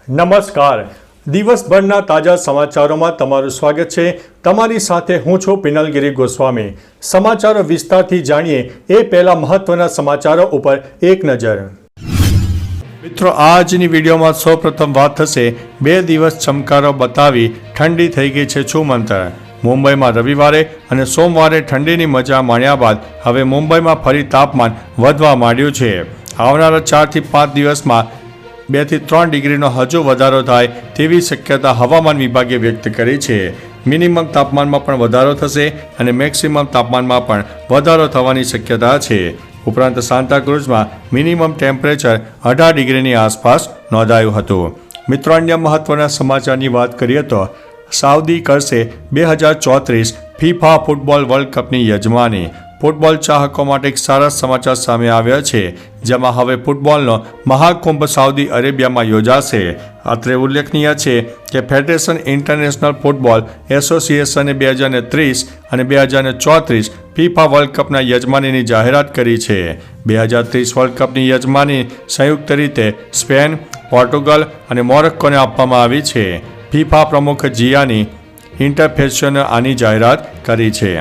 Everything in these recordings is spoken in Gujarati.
નમસ્કાર. દિવસભરના તાજા સમાચારોમાં તમારું સ્વાગત છે. તમારી સાથે હું છું પિનલગીરી ગોસ્વામી. સમાચારો વિસ્તારથી જાણીએ એ પહેલા મહત્વના સમાચારો ઉપર એક નજર. મિત્રો, આજની વિડીયોમાં સૌપ્રથમ વાત થશે 2 દિવસ ચમકારો બતાવી ઠંડી થઈ ગઈ છે છૂમંતર. મુંબઈમાં રવિવારે અને સોમવારે ઠંડીની મજા માણ્યા બાદ હવે મુંબઈમાં ફરી તાપમાન વધવા માંડ્યું છે. આવનારા 4 થી 5 દિવસમાં 2 થી 3 ડિગ્રીનો હજુ વધારો થાય તેવી શક્યતા હવામાન વિભાગે વ્યક્ત કરી છે. મિનિમમ તાપમાનમાં પણ વધારો થશે અને મેક્સિમમ તાપમાનમાં પણ વધારો થવાની શક્યતા છે. ઉપરાંત સાન્તાક્રુઝમાં મિનિમમ ટેમ્પરેચર 18 ડિગ્રીની આસપાસ નોંધાયું હતું. મિત્રો, અન્ય મહત્વના સમાચારની વાત કરીએ તો સાઉદી કરશે 2034 ફીફા ફૂટબોલ વર્લ્ડ કપની યજમાની. ફૂટબોલ ચાહકો માટે એક સારા સમાચાર સામે આવ્યા છે, જેમાં હવે ફૂટબોલનો મહાકુંભ સાઉદી અરેબિયામાં યોજાશે. અત્રે ઉલ્લેખનીય છે કે ફેડરેશન ઇન્ટરનેશનલ ફૂટબોલ એસોસિએશને 2030 અને 2034 ફીફા વર્લ્ડ કપના યજમાનીની જાહેરાત કરી છે. 2030 વર્લ્ડ કપની યજમાની સંયુક્ત રીતે સ્પેન, પોર્ટુગલ અને મોરોક્કોને આપવામાં આવી છે. ફીફા પ્રમુખ જિયાની ઇન્ટરફેશને આની જાહેરાત કરી છે.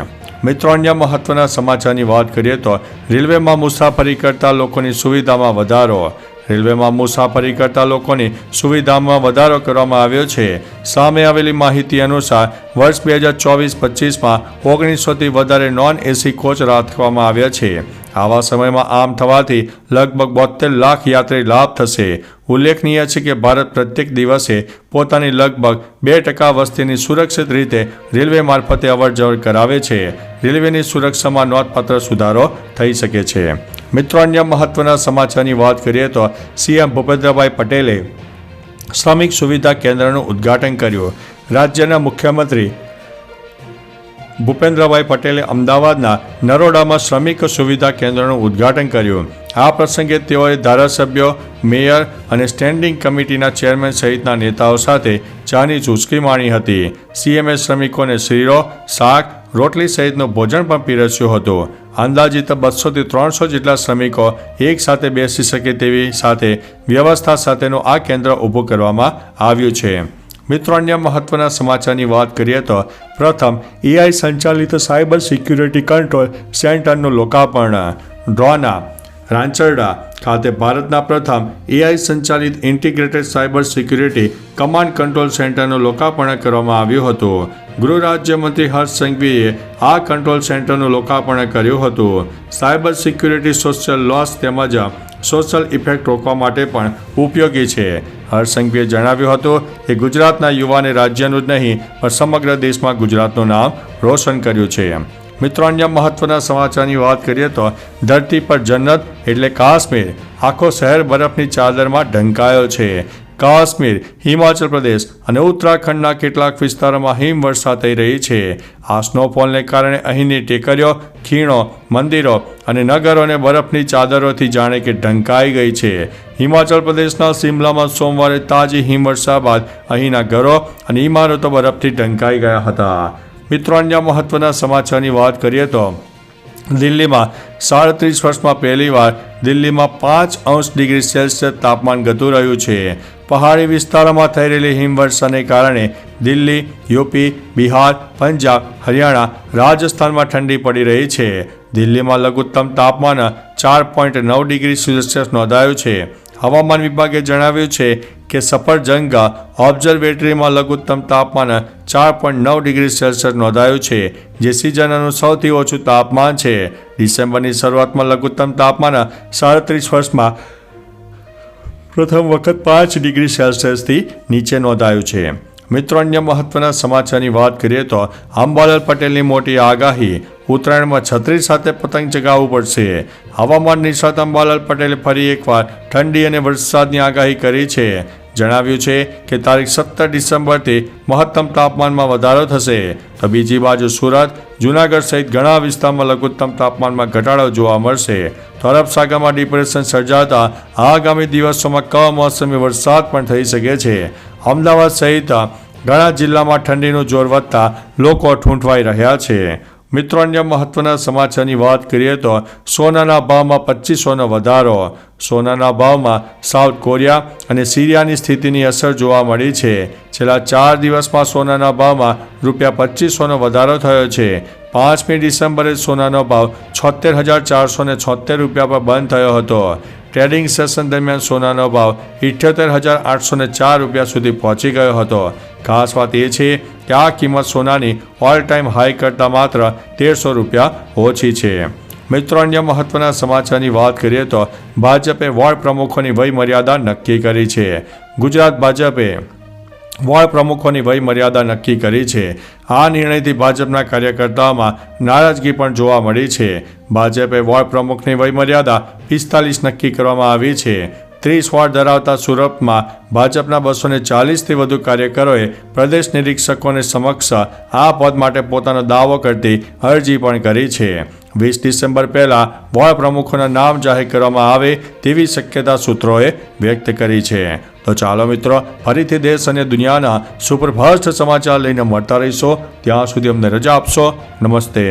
મિત્રો, અન્ય મહત્વના સમાચારની વાત કરીએ તો રેલવેમાં મુસાફરી કરતા લોકોની સુવિધામાં વધારો. રેલવેમાં મુસાફરી કરતા લોકોની સુવિધામાં વધારો કરવામાં આવ્યો છે. સામે આવેલી માહિતી અનુસાર વર્ષ 2024-25માં 1900થી વધારે નોન એસી કોચ રાખવામાં આવ્યા છે. આવા સમયમાં આમ થવાથી લગભગ 72 લાખ યાત્રી લાભ થશે. ઉલ્લેખનીય છે કે ભારત પ્રત્યેક દિવસે પોતાની લગભગ 2% વસ્તીની સુરક્ષિત રીતે રેલવે મારફતે અવરજવર કરાવે છે. રેલવેની સુરક્ષામાં નોંધપાત્ર સુધારો થઈ શકે છે. મિત્રો, અન્ય મહત્વના સમાચારની વાત કરીએ તો સીએમ ભૂપેન્દ્રભાઈ પટેલે શ્રમિક સુવિધા કેન્દ્રનું ઉદ્ઘાટન કર્યું. રાજ્યના મુખ્યમંત્રી ભૂપેન્દ્રભાઈ પટેલે અમદાવાદના નરોડામાં શ્રમિક સુવિધા કેન્દ્રનું ઉદ્ઘાટન કર્યું. આ પ્રસંગે તેઓએ ધારાસભ્યો, મેયર અને સ્ટેન્ડિંગ કમિટીના ચેરમેન સહિતના નેતાઓ સાથે ચાની ચૂસકી માણી હતી. સીએમએ શ્રમિકોને શીરો, શાક, રોટલી સહિતનું ભોજન પણ પીરસ્યું હતું. અંદાજિત 200 થી 300 જેટલા શ્રમિકો એક સાથે બેસી શકે તેવી સાથે વ્યવસ્થા સાથેનું આ કેન્દ્ર ઊભું કરવામાં આવ્યું છે. મિત્રો, અન્ય મહત્વના સમાચારની વાત કરીએ તો પ્રથમ એઆઈ સંચાલિત સાયબર સિક્યુરિટી કંટ્રોલ સેન્ટરનું લોકાર્પણ. ડ્રોના રાંચરડા ખાતે ભારતના પ્રથમ એઆઈ સંચાલિત integrated cyber security command control સેન્ટરનું લોકાર્પણ કરવામાં આવ્યું હતું. ગૃહ રાજ્યમંત્રી હર્ષ સંઘવીએ આ કંટ્રોલ સેન્ટરનું લોકાર્પણ કર્યું હતું. સાયબર સિક્યુરિટી સોશિયલ લોસ તેમજ સોશિયલ ઇફેક્ટ રોકવા માટે પણ ઉપયોગી છે. હર્ષ સંઘવીએ જણાવ્યું હતું કે ગુજરાતના યુવાને રાજ્યનું જ નહીં પણ સમગ્ર દેશમાં ગુજરાતનું નામ રોશન કર્યું છે. મિત્રો, અન્ય મહત્વના સમાચારની વાત કરીએ તો ધરતી પર જન્નત એટલે કાશ્મીર. આખો શહેર બરફની ચાદરમાં ઢંકાયો છે. કાશ્મીર, હિમાચલ પ્રદેશ અને ઉત્તરાખંડના કેટલાક વિસ્તારોમાં હિમવર્ષા થઈ રહી છે. આ સ્નોફોલને કારણે અહીંની ટેકરીઓ, ખીણો, મંદિરો અને નગરોને બરફની ચાદરોથી જાણે કે ઢંકાઈ ગઈ છે. હિમાચલ પ્રદેશના શિમલામાં સોમવારે તાજી હિમવર્ષા બાદ અહીંના ઘરો અને ઇમારતો બરફથી ઢંકાઈ ગયા હતા. મિત્રો, અન્ય મહત્વના સમાચારની વાત કરીએ તો દિલ્હીમાં 37 વર્ષમાં પહેલીવાર દિલ્હીમાં 5°C તાપમાન ઘટતું રહ્યું છે. પહાડી વિસ્તારોમાં થઈ રહેલી હિમવર્ષાને કારણે દિલ્હી, યુપી, બિહાર, પંજાબ, હરિયાણા, રાજસ્થાનમાં ઠંડી પડી રહી છે. દિલ્હીમાં લઘુત્તમ તાપમાન 4.9°C નોંધાયું છે. હવામાન વિભાગે જણાવ્યું છે કે સફરજંગ ઓબ્ઝર્વેટરીમાં લઘુત્તમ તાપમાન 4.9°C નોંધાયું છે, જે સિઝનનું સૌથી ઓછું તાપમાન છે. ડિસેમ્બરની શરૂઆતમાં લઘુત્તમ તાપમાન 37 વર્ષમાં પ્રથમ વખત 5°C નીચે નોંધાયું છે. મિત્રો, અન્ય મહત્વના સમાચારની વાત કરીએ તો અંબાલાલ પટેલની મોટી આગાહી. ઉત્તરાયણમાં છત્રી સાથે પતંગ ચગાવવું પડશે. હવામાન નિષ્ણાત અંબાલાલ પટેલે ફરી એકવાર ઠંડી અને વરસાદની આગાહી કરી છે. જણાવ્યું છે કે તારીખ 17 ડિસેમ્બરથી મહત્તમ તાપમાનમાં વધારો થશે. તો બીજી બાજુ સુરત, જૂનાગઢ સહિત ઘણા વિસ્તારમાં લઘુત્તમ તાપમાનમાં ઘટાડો જોવા મળશે. તો અરબ સાગરમાં ડિપ્રેશન સર્જાતા આગામી દિવસોમાં કમોસમી વરસાદ પણ થઈ શકે છે. અમદાવાદ સહિત ઘણા જિલ્લામાં ઠંડીનું જોર વધતા લોકો ઠૂંઠવાઈ રહ્યા છે. મિત્રો, અન્ય મહત્વના સમાચારની વાત કરીએ તો સોનાના ભાવમાં 2500નો વધારો. સોનાના ભાવમાં સાઉથ કોરિયા અને સિરિયાની સ્થિતિની અસર જોવા મળી છે. છેલ્લા 4 દિવસમાં સોનાના ભાવમાં ₹2500નો વધારો થયો છે. 5મી ડિસેમ્બરે સોનાનો ભાવ ₹76,476 પર બંધ થયો હતો. ટ્રેડિંગ સેશન દરમિયાન સોનાનો ભાવ ₹78,804 સુધી પહોંચી ગયો હતો. ખાસ વાત એ છે કે આ કિંમત સોનાની ઓલ ટાઈમ હાઈ કરતાં માત્ર ₹1,300 ઓછી છે. મિત્રો, અન્ય મહત્વના સમાચારની વાત કરીએ તો ભાજપે વોર્ડ પ્રમુખોની વયમર્યાદા નક્કી કરી છે. ગુજરાત ભાજપે વોર્ડ પ્રમુખોની વયમર્યાદા નક્કી કરી છે. આ નિર્ણયથી ભાજપના કાર્યકર્તાઓમાં નારાજગી પણ જોવા મળી છે. ભાજપે વોર્ડ પ્રમુખની વયમર્યાદા 45 નક્કી કરવામાં આવી છે. 30 વોર્ડ ધરાવતા સુરતમાં ભાજપના 240થી વધુ કાર્યકરોએ પ્રદેશ નિરીક્ષકોને સમક્ષ આ પદ માટે પોતાનો દાવો કરતી અરજી પણ કરી છે. 20 ડિસેમ્બર પહેલાં વોર્ડ પ્રમુખોના નામ જાહેર કરવામાં આવે તેવી શક્યતા સૂત્રોએ વ્યક્ત કરી છે. તો ચાલો મિત્રો, ફરીથી દેશ અને દુનિયાના સુપરફાસ્ટ સમાચાર લઈને મળતા રહીશો. ત્યાં સુધી અમને રજા આપશો. નમસ્તે.